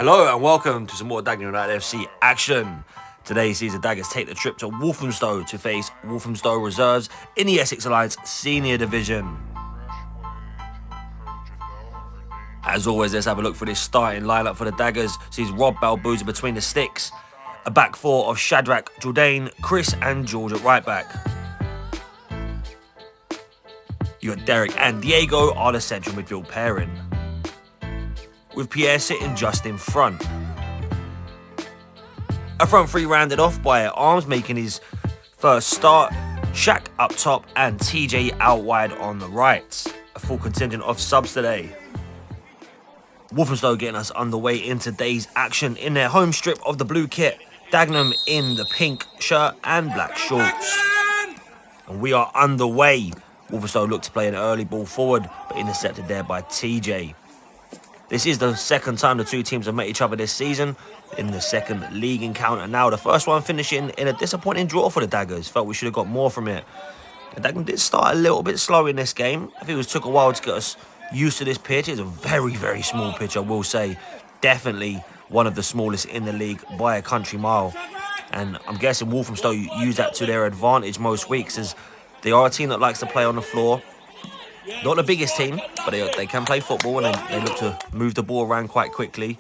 Hello and welcome to some more Dagenham United FC action. Today sees the Daggers take the trip to Walthamstow to face Walthamstow Reserves in the Essex Alliance Senior Division. As always, let's have a look for this starting lineup for the Daggers. Sees Rob Balbooza between the sticks, a back four of Shadrach, Jordan, Chris and George at right back. You got Derek and Diego are the central midfield pairing, with Pierre sitting just in front. A front three rounded off by Arms making his first start, Shaq up top and TJ out wide on the right. A full contingent of subs today. Walthamstow getting us underway in today's action in their home strip of the blue kit. Dagenham in the pink shirt and black shorts. And we are underway. Walthamstow looked to play an early ball forward, but intercepted there by TJ. This is the second time the two teams have met each other this season in the second league encounter. Now the first one finishing in a disappointing draw for the Daggers. Felt we should have got more from it. The Dagenham did start a little bit slow in this game. I think it took a while to get us used to this pitch. It's a very, very small pitch, I will say. Definitely one of the smallest in the league by a country mile. And I'm guessing Walthamstow use that to their advantage most weeks, as they are a team that likes to play on the floor. Not the biggest team, but they can play football and they look to move the ball around quite quickly.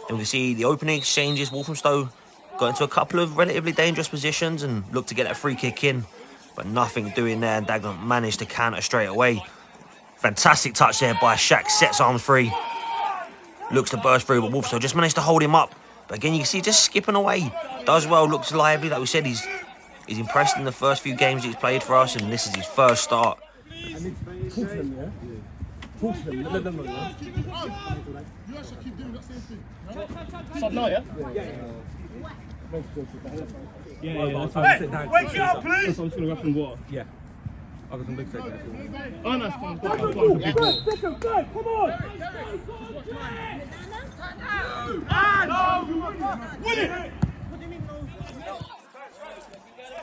And we see the opening exchanges. Walthamstow got into a couple of relatively dangerous positions and looked to get that free kick in, but nothing doing there, and Dagenham managed to counter straight away. Fantastic touch there by Shaq, sets Arms free. Looks to burst through, but Walthamstow just managed to hold him up. But again, you can see just skipping away. Does well, looks lively. Like we said, he's impressed in the first few games he's played for us, and this is his first start. Talk to them, yeah? Talk to them, let them know, yeah? You actually keep doing that same thing. Stop now, yeah? Yeah, that's fine. Sit down. Wake up, please! I'm just going to grab some water. Yeah. I've got some big seconds. Oh, nice. Come on. Win it!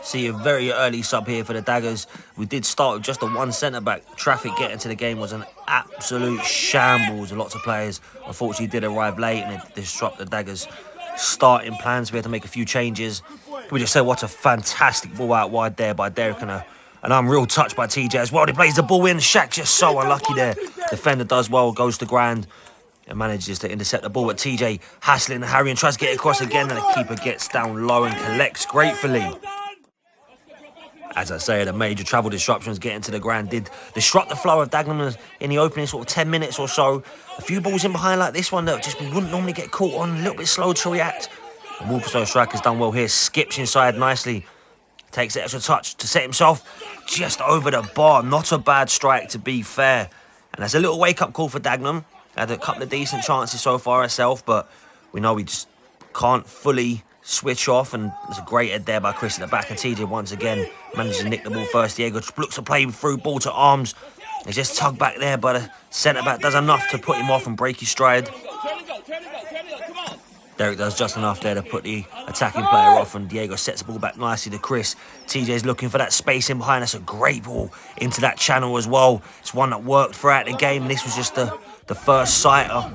See a very early sub here for the Daggers. We did start with just the one centre-back. Traffic getting to the game was an absolute shambles. Lots of players unfortunately did arrive late and it disrupted the Daggers' starting plans. We had to make a few changes. We just say what a fantastic ball out wide there by Derek, and an unreal touch by TJ as well. He plays the ball in. Shaq just so unlucky there. Defender does well, goes to ground and manages to intercept the ball. But TJ hassling Harry and tries to get it across again, and the keeper gets down low and collects gratefully. As I say, the major travel disruptions getting to the ground did disrupt the flow of Dagenham in the opening sort of 10 minutes or so. A few balls in behind like this one that just wouldn't normally get caught on, a little bit slow to react. And Walthamstow striker's done well here, skips inside nicely, takes the extra touch to set himself just over the bar. Not a bad strike, to be fair. And that's a little wake-up call for Dagenham. Had a couple of decent chances so far herself, but we know we just can't fully switch off, and there's a great head there by Chris at the back, and TJ once again manages to nick the ball first. Diego looks to play through ball to Arms. He's just tugged back there, but the centre-back does enough to put him off and break his stride. Derek does just enough there to put the attacking player off, and Diego sets the ball back nicely to Chris. TJ's looking for that space in behind. That's a great ball into that channel as well. It's one that worked throughout the game, and this was just the first sighter.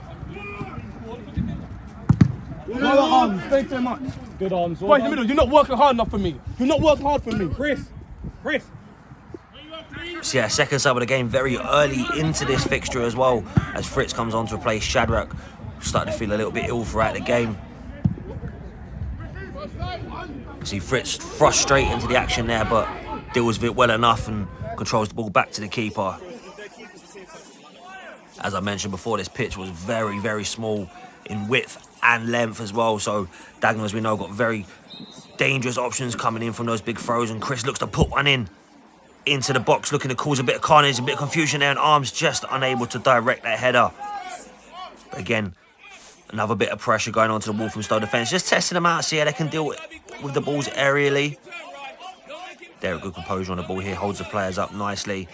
No arms, thanks so much. Good arms. Boy, in the middle, you're not working hard enough for me. You're not working hard for me. Chris. So yeah, second sub of the game very early into this fixture as well, as Fritz comes on to replace Shadrach. Starting to feel a little bit ill throughout the game. See Fritz frustrated into the action there, but deals with it well enough and controls the ball back to the keeper. As I mentioned before, this pitch was very, very small in width and length as well, so Dagenham, as we know, got very dangerous options coming in from those big throws, and Chris looks to put one into the box, looking to cause a bit of carnage, a bit of confusion there, and Arms just unable to direct that header. But again, another bit of pressure going on to the Walthamstow defence, just testing them out, see how they can deal with the balls aerially. There, a good composure on the ball here, holds the players up nicely.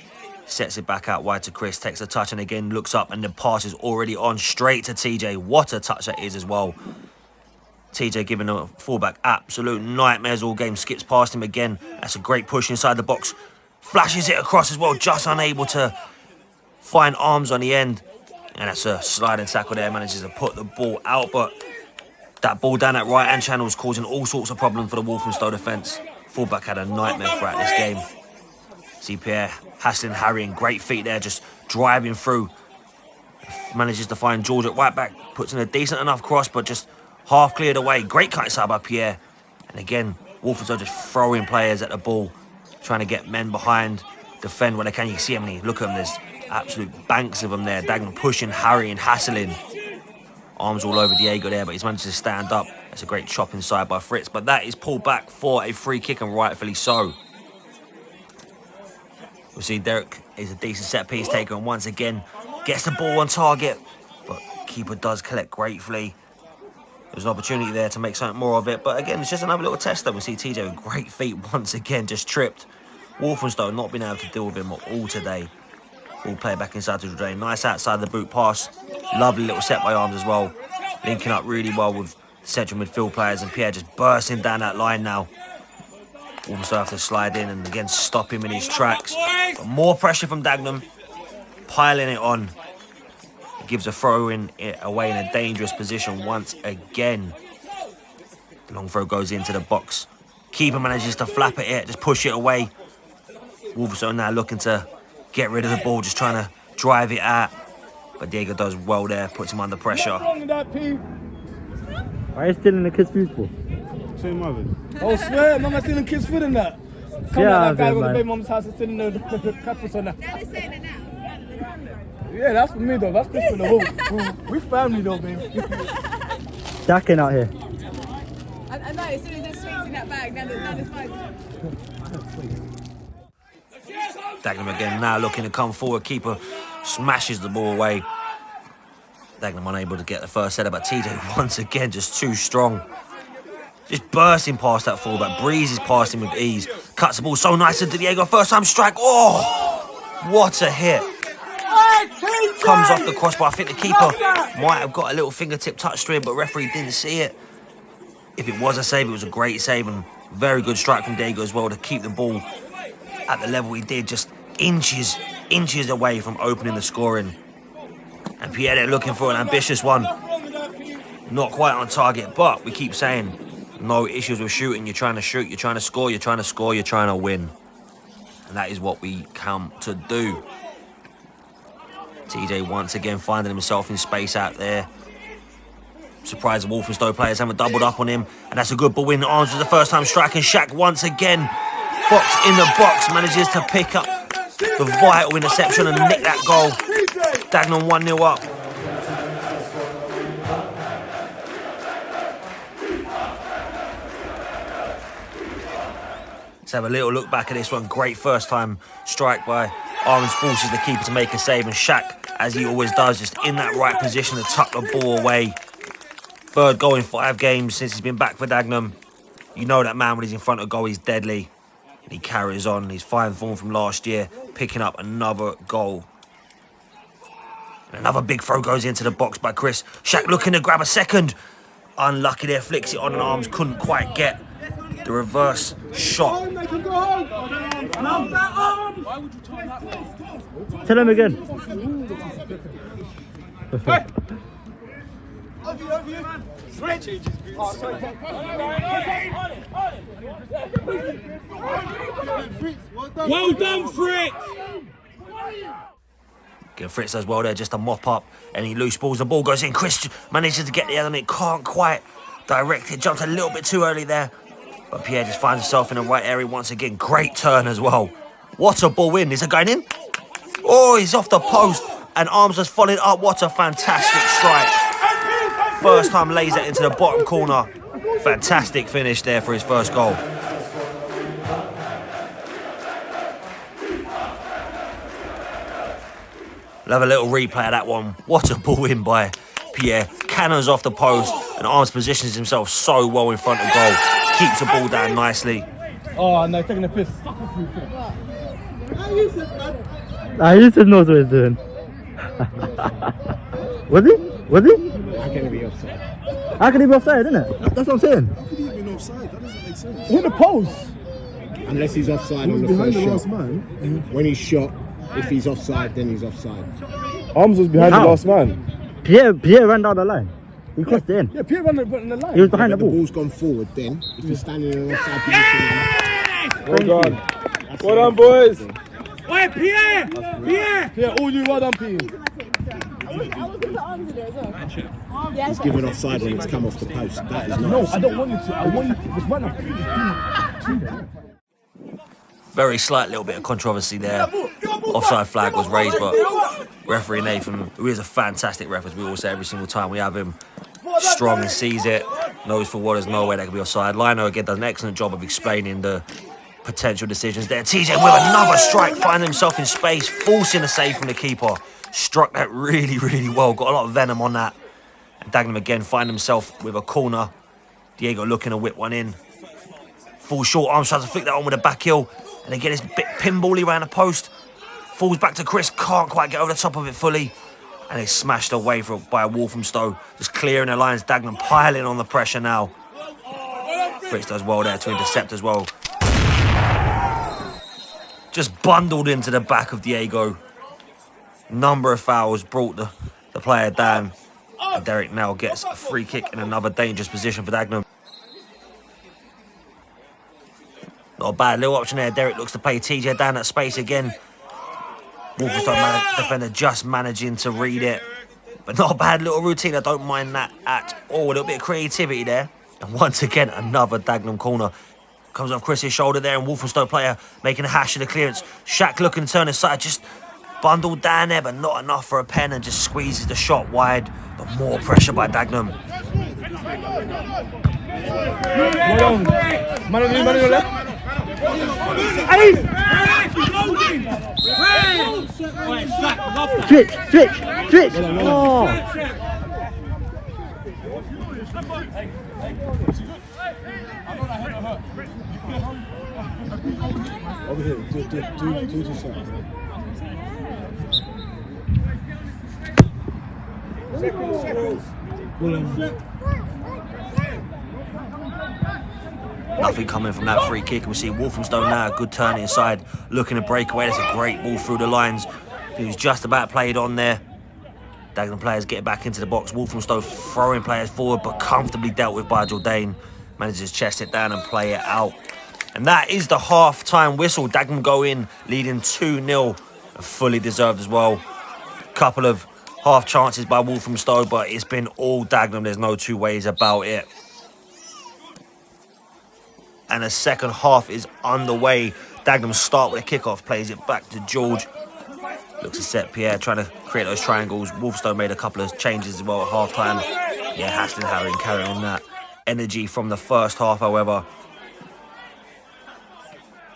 Sets it back out wide to Chris, takes a touch and again looks up, and the pass is already on straight to TJ. What a touch that is as well. TJ giving a fullback absolute nightmares all game, skips past him again. That's a great push inside the box. Flashes it across as well, just unable to find Arms on the end. And that's a sliding tackle there, manages to put the ball out, but that ball down that right-hand channel is causing all sorts of problems for the Walthamstow defence. Fullback had a nightmare throughout this game. See Pierre hassling, harrying, great feet there, just driving through. Manages to find George at right back, puts in a decent enough cross, but just half cleared away. Great cut inside by Pierre. And again, Walthamstow just throwing players at the ball, trying to get men behind, defend when they can. You can see how many, look at them, there's absolute banks of them there. Dagenham pushing, harrying, hassling. Arms all over Diego there, but he's managed to stand up. That's a great chop inside by Fritz, but that is pulled back for a free kick, and rightfully so. We'll see Derek is a decent set piece taker, and once again gets the ball on target, but keeper does collect gratefully. There's an opportunity there to make something more of it, but again, it's just another little tester. We see TJ with great feet once again, just tripped. Walthamstow not being able to deal with him all today. Ball play back inside to Jordan. Nice outside the boot pass. Lovely little set by Arms as well. Linking up really well with central midfield players, and Pierre just bursting down that line now. Walthamstow have to slide in and again stop him in his tracks. But more pressure from Dagenham, piling it on. It gives a throw in away in a dangerous position once again. The long throw goes into the box. Keeper manages to flap at it, just push it away. Walthamstow now looking to get rid of the ball, just trying to drive it out. But Diego does well there, puts him under pressure. Why are you stealing the kids' food for? Same mothers. Oh, swear, mama's stealing kids' food in that. Come Yeah, on, that guy man. with the baby mom's house is stealing the peppers on that. Daddy's saying it now. Yeah, that's for me though. That's just for the whole. We family though, baby. Jacking out here. I know, as soon as there's sweets in that bag, now it's fine. Dagenham again now looking to come forward. Keeper smashes the ball away. Dagenham unable to get the first header, but TJ once again just too strong. Just bursting past that fullback, breezes past him with ease. Cuts the ball so nice to Diego, first time strike. Oh, what a hit. Comes off the crossbar. I think the keeper might have got a little fingertip touch to him, but referee didn't see it. If it was a save, it was a great save, and very good strike from Diego as well to keep the ball at the level he did, just inches away from opening the scoring. And Pierre looking for an ambitious one. Not quite on target, but we keep saying no issues with shooting. You're trying to shoot, you're trying to score, you're trying to score, you're trying to win. And that is what we come to do. TJ once again finding himself in space out there. Surprised the Walthamstow players haven't doubled up on him. And that's a good ball in. Arms for the first time striking. Shaq once again. Fox in the box manages to pick up the vital interception and nick that goal. Dagenham 1-0 up. Let's have a little look back at this one. Great first time strike by Arms, forces the keeper to make a save, and Shaq, as he always does, just in that right position to tuck the ball away. Third goal in 5 games since he's been back for Dagenham. You know that man when he's in front of goal, he's deadly. And he carries on his fine form from last year, picking up another goal. And another big throw goes into the box by Chris. Shaq looking to grab a second. Unlucky there, flicks it on, and Arms couldn't quite get the reverse shot. Tell him again. Well done, Fritz. Again, Fritz does well there, just a mop up, and he loose balls. The ball goes in. Chris manages to get the other, and it can't quite direct it. Jumped a little bit too early there, but Pierre just finds himself in the right area once again. Great turn as well. What a ball in. Is it going in? Oh, he's off the post, and Arms has followed up. What a fantastic strike. First time lays it into the bottom corner. Fantastic finish there for his first goal. We'll have a little replay of that one. What a ball in by Pierre. Cannons off the post, and Arms positions himself so well in front of goal. Keeps the ball down nicely. Oh no, taking a piss. Yusuf knows what he's doing. Was he? Was he? How can he be offside? How can he be offside, isn't it? That's what I'm saying. How could he have been offside? That doesn't make sense. Hit the post. Unless he's offside He on was the behind first the shot. last man. When he's shot, if he's offside, then he's offside. Arms was behind the last man. Pierre ran down the line. He crossed it in. Yeah, Pierre ran the line. He was behind the The ball. ball's gone forward then. If you're standing in an offside position. Well done. Well done, boys. Oi, Pierre! Pierre! Yeah, all you well done, Pierre. I was going to put arms in it as well. Yeah, He's given offside when it's come off the post. That is not. No, I don't want you to. I want you to. It's one of Very slight little bit of controversy there. Offside flag was raised, but referee Nathan, who is a fantastic ref, as we all say every single time we have him, strong and sees it, knows for what there's no way that could be offside. Lino again does an excellent job of explaining the potential decisions there. TJ with another strike, finding himself in space, forcing a save from the keeper. Struck that really, really well. Got a lot of venom on that. And Dagenham again find himself with a corner. Diego looking to whip one in. Falls short, Arms tries to flick that on with a back heel. And again, it's a bit pinbally around the post. Falls back to Chris, can't quite get over the top of it fully. And it's smashed away by Walthamstow. Just clearing the lines, Dagenham piling on the pressure now. Fritz does well there to intercept as well. Just bundled into the back of Diego. Number of fouls brought the player down. And Derek now gets a free kick in another dangerous position for Dagenham. Not a bad little option there. Derek looks to play TJ down that space again. Walthamstow defender just managing to read it. But not a bad little routine. I don't mind that at all. A little bit of creativity there. And once again, another Dagenham corner. Comes off Chris's shoulder there, and Walthamstow player making a hash of the clearance. Shaq looking to turn aside, just bundled down there, but not enough for a pen, and just squeezes the shot wide. But more pressure by Dagenham. Man on your left. Switch. Oh. Over here, do Nothing coming from that free kick. We see Walthamstow now, good turn inside, looking to break away. That's a great ball through the lines. He was just about played on there. Dagenham players get back into the box. Walthamstow throwing players forward, but comfortably dealt with by Jordan. Manages to chest it down and play it out. And that is the half-time whistle. Dagenham go in, leading 2-0. Fully deserved as well. Couple of half chances by Walthamstow, but it's been all Dagenham. There's no two ways about it. And the second half is underway. Dagenham start with a kickoff, plays it back to George. Looks to set Pierre, trying to create those triangles. Walthamstow made a couple of changes as well at half-time. Yeah, Hassan Harry carrying on that energy from the first half, however.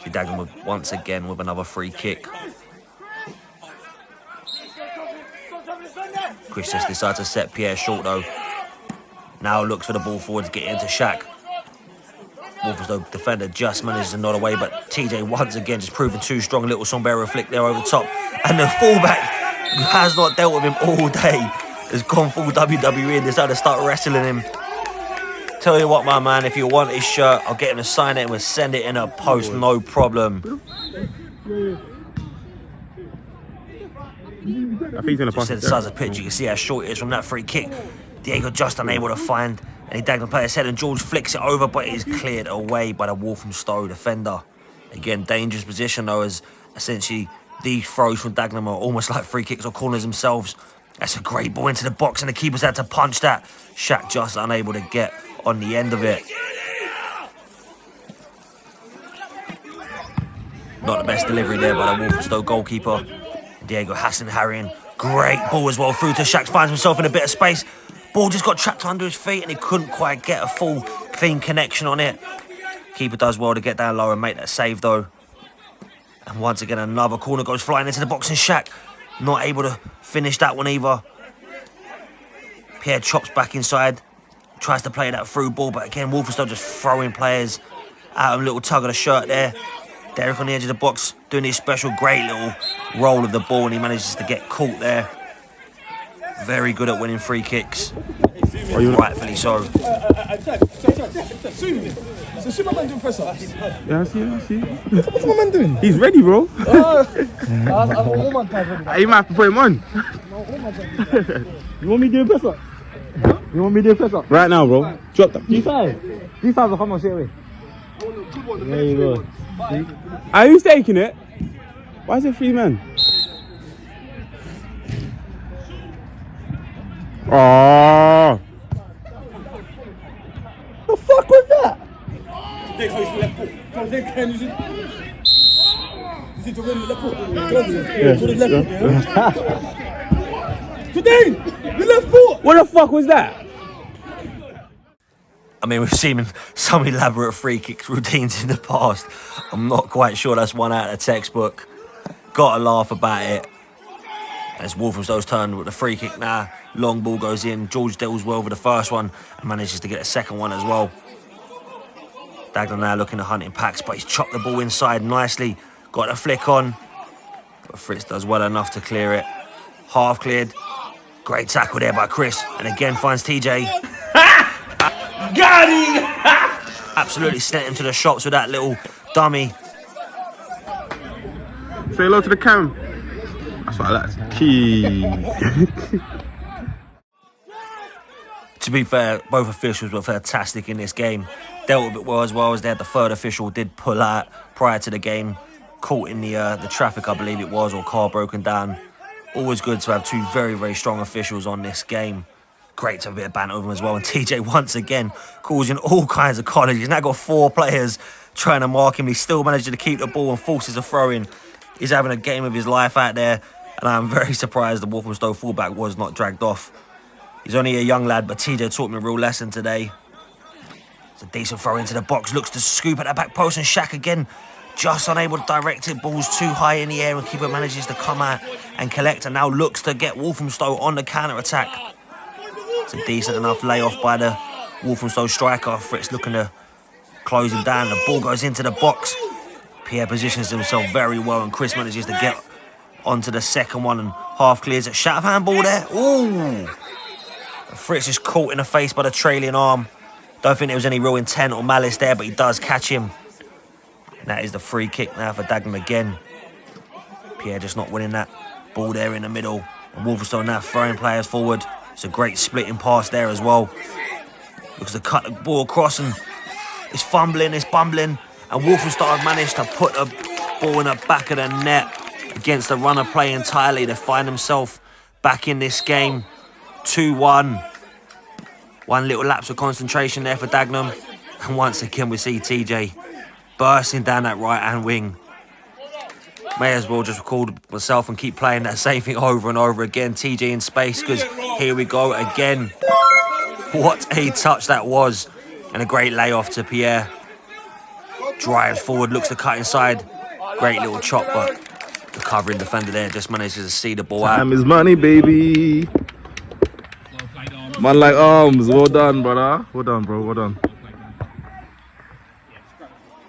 Dagenham once again with another free kick. Chris just decides to set Pierre short though. Now looks for the ball forward to get into Shaq. Walthamstow defender just manages to nod away, but TJ once again just proving too strong. Little sombrero flick there over top. And the fullback, who has not dealt with him all day, has gone full WWE and decided to start wrestling him. Tell you what, my man, if you want his shirt, I'll get him to sign it and we'll send it in a post, no problem. I think he's gonna pass Just the size of the pitch, you can see how short it is from that free kick. Diego just unable to find any Dagenham player's head, and George flicks it over, but it is cleared away by the Walthamstow defender. Again, dangerous position though, as essentially these throws from Dagenham are almost like free kicks or corners themselves. That's a great ball into the box, and the keeper's had to punch that. Shaq just unable to get on the end of it. Not the best delivery there by the Walthamstow goalkeeper. Diego Hassan harrying. Great ball as well through to Shaq, finds himself in a bit of space. Ball just got trapped under his feet and he couldn't quite get a full clean connection on it. Keeper does well to get down low and make that save though. And once again another corner goes flying into the box, and Shaq not able to finish that one either. Pierre chops back inside, tries to play that through ball, but again Walthamstow just throwing players out of a little tug of the shirt there. Derek on the edge of the box doing his special great little roll of the ball, and he manages to get caught there. Very good at winning free kicks. Rightfully so. So see my man doing press ups. Yeah, I see. What's my man doing? He's ready, bro. I'm a woman type ready. You might have to put him on. No, You want me to do a press up? You want me to do a press up? Right now, bro. Drop that. D5. D5 will come on straight away. There you go. Are you taking it? Why is it 3 men? Oh. The fuck was that? What the fuck was that? I mean, we've seen some elaborate free kick routines in the past. I'm not quite sure that's one out of the textbook. Gotta laugh about it. And it's Walthamstow's turn with the free kick now. Long ball goes in. George deals well with the first one and manages to get a second one as well. Dagenham now looking to hunt in packs, but he's chopped the ball inside nicely. Got a flick on. But Fritz does well enough to clear it. Half cleared. Great tackle there by Chris. And again finds TJ. Got him! Absolutely sent him to the shops with that little dummy. Say hello to the cam. That's what I like. Key. To be fair, both officials were fantastic in this game. Dealt with it well as they had the third official did pull out prior to the game. Caught in the traffic, I believe it was, or car broken down. Always good to have two very, very strong officials on this game. Great to have a bit of banter with him as well. And TJ once again causing all kinds of carnage. He's now got 4 players trying to mark him. He still managed to keep the ball and forces a throw in. He's having a game of his life out there. And I'm very surprised the Walthamstow fullback was not dragged off. He's only a young lad, but TJ taught me a real lesson today. It's a decent throw into the box. Looks to scoop at the back post, and Shaq again just unable to direct it. Ball's too high in the air, and keeper manages to come out and collect, and now looks to get Walthamstow on the counter-attack. It's a decent enough layoff by the Walthamstow striker. Fritz looking to close him down. The ball goes into the box. Pierre positions himself very well, and Chris manages to get onto the second one and half clears it. Shot of handball there. Ooh! Fritz is caught in the face by the trailing arm. Don't think there was any real intent or malice there, but he does catch him. And that is the free kick now for Dagenham again. Pierre just not winning that ball there in the middle. And Walthamstow now throwing players forward. It's a great splitting pass there as well. Looks to cut the ball across, and it's fumbling, it's bumbling. And Walthamstow have managed to put the ball in the back of the net against the runner play entirely. They find themselves back in this game. 2-1. One little lapse of concentration there for Dagenham. And once again we see TJ bursting down that right-hand wing. May as well just record myself and keep playing that same thing over and over again. TJ in space, because here we go again. What a touch that was. And a great layoff to Pierre. Drives forward, looks to cut inside. Great little chop, but the covering defender there just manages to see the ball out. Time is money, baby. Man like arms. Well done, brother. Well done, bro. Well done.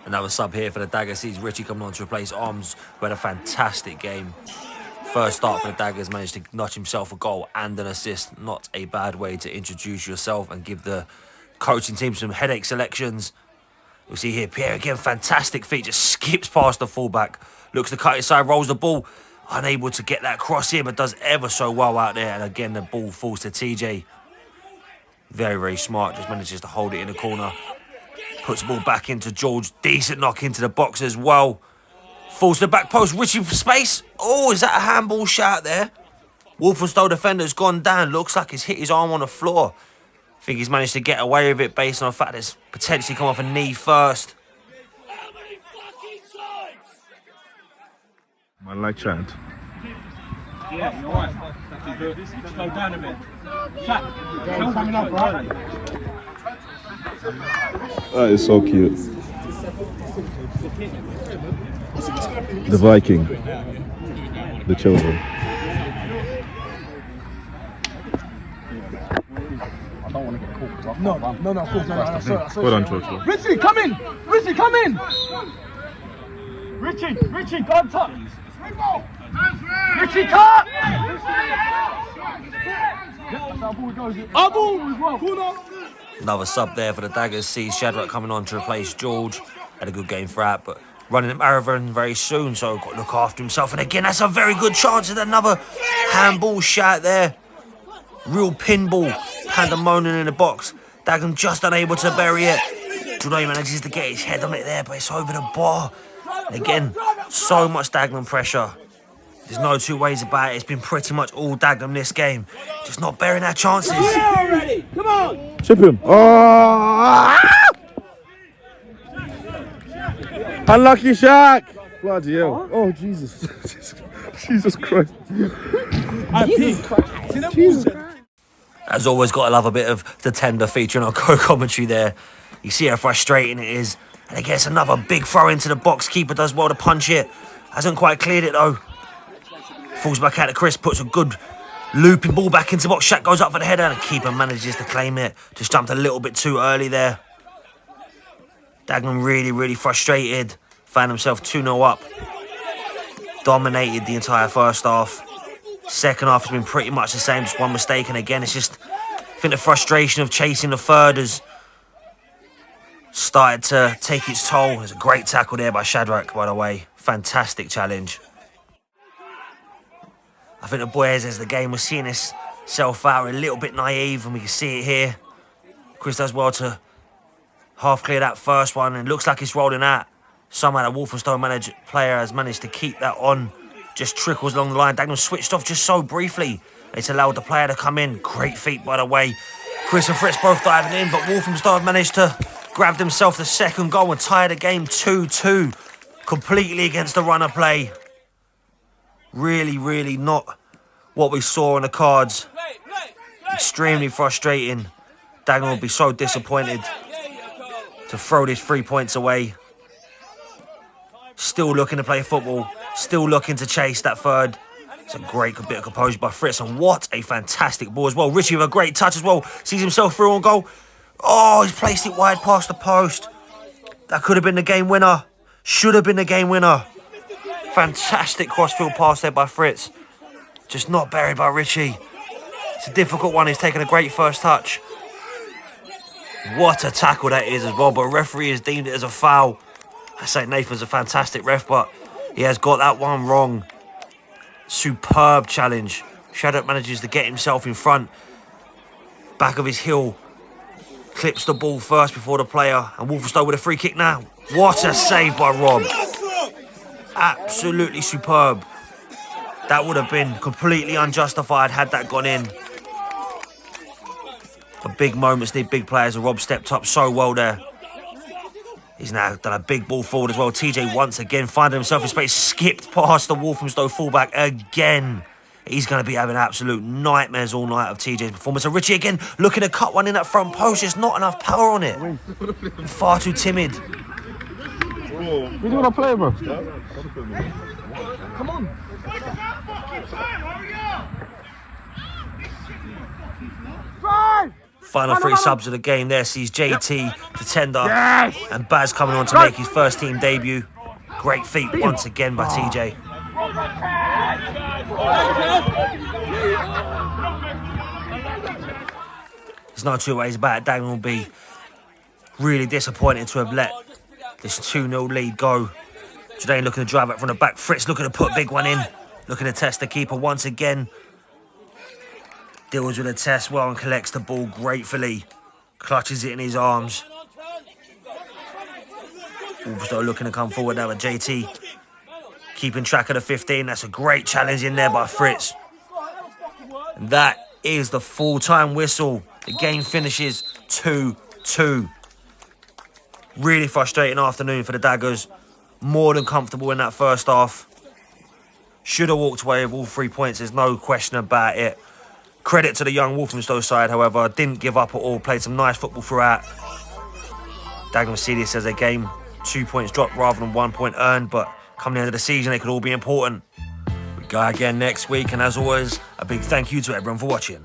Another sub here for the Daggers. Sees Richie coming on to replace Arms, who had a fantastic game. First start for the Daggers, managed to notch himself a goal and an assist. Not a bad way to introduce yourself and give the coaching team some headache selections. We'll see here, Pierre again, fantastic feat, just skips past the fullback. Looks to cut inside, rolls the ball. Unable to get that cross here, but does ever so well out there. And again, the ball falls to TJ. Very, very smart, just manages to hold it in the corner. Puts the ball back into George. Decent knock into the box as well. Falls to the back post. Richie for space. Oh, is that a handball shot there? Walthamstow defender's gone down. Looks like he's hit his arm on the floor. I think he's managed to get away with it based on the fact that it's potentially come off a knee first. Man like chant. Yeah, you're right. Just go down a bit. Shaq, coming up, right? That is so cute. The Viking. The children. No, of course, no. Well done, Chocho. Richie, come in! Richie, come in! Richie, go on top! Richie, cut! Another sub there for the Daggers. Sees Shadrach coming on to replace George. Had a good game for that, but running a marathon very soon, so got to look after himself. And again, that's a very good chance at another handball shot there. Real pinball pandemonium in the box. Dagenham just unable to bury it. Jordan manages to get his head on it there, but it's over the bar. And again, so much Dagenham pressure. There's no two ways about it. It's been pretty much all Dagenham this game. Just not bearing our chances. Already, come on. Chip him. Oh! Unlucky Shaq. Bloody hell. Oh, Jesus. Jesus Christ. Jesus Christ. As always, got to love a bit of the tender feature in our co-commentary there. You see how frustrating it is. And it gets another big throw into the box. Keeper does well to punch it. Hasn't quite cleared it though. Falls back out to Chris, puts a good looping ball back into the box. Shaq goes up for the header and the keeper manages to claim it. Just jumped a little bit too early there. Dagenham really frustrated. Found himself 2-0 up. Dominated the entire first half. Second half has been pretty much the same, just one mistake. And again, it's just, I think the frustration of chasing the third has started to take its toll. There's a great tackle there by Shadrach, by the way. Fantastic challenge. I think the boys, as the game was seeing itself out, are a little bit naive, and we can see it here. Chris does well to half clear that first one, and it looks like it's rolling out. Somehow the Walthamstow player has managed to keep that on. Just trickles along the line. Dagenham switched off just so briefly. It's allowed the player to come in. Great feet, by the way. Chris and Fritz both diving in, but Walthamstow have managed to grab themselves the second goal and tie the game 2-2. Completely against the runner play. Really not what we saw on the cards. Extremely frustrating. Dagenham will be so disappointed to throw these 3 points away. Still looking to play football. Still looking to chase that third. It's a great bit of composure by Fritz, and what a fantastic ball as well. Richie with a great touch as well. Sees himself through on goal. Oh, he's placed it wide past the post. That could have been the game winner. Should have been the game winner. Fantastic crossfield pass there by Fritz. Just not buried by Richie. It's a difficult one. He's taken a great first touch. What a tackle that is as well, but referee has deemed it as a foul. I say Nathan's a fantastic ref, but he has got that one wrong. Superb challenge. Shadrach manages to get himself in front. Back of his heel. Clips the ball first before the player. And Walthamstow with a free kick now. What a save by Rob. Absolutely superb. That would have been completely unjustified had that gone in. But big moments need big players, and Rob stepped up so well there. He's now done a big ball forward as well. TJ once again finding himself in space. Skipped past the Walthamstow fullback again. He's going to be having absolute nightmares all night of TJ's performance. And Richie again looking to cut one in that front post. Just not enough power on it. Far too timid. We do want to play, bro. Come on. Final 3 subs of the game there sees JT, the tender, and Baz coming on to make his first team debut. Great feat once again by TJ. There's no two ways about it. Dagenham will be really disappointed to have let this 2-0 lead go. Jordan looking to drive it from the back. Fritz looking to put a big one in. Looking to test the keeper once again. Deals with a test well and collects the ball gratefully. Clutches it in his arms. Walthamstow looking to come forward now with JT. Keeping track of the 15. That's a great challenge in there by Fritz. And that is the full-time whistle. The game finishes 2-2. Really frustrating afternoon for the Daggers. More than comfortable in that first half. Should have walked away with all 3 points. There's no question about it. Credit to the young Walthamstow side, however. Didn't give up at all. Played some nice football throughout. Dagenham see this as a game. 2 points dropped rather than 1 point earned. But come the end of the season, they could all be important. We go again next week. And as always, a big thank you to everyone for watching.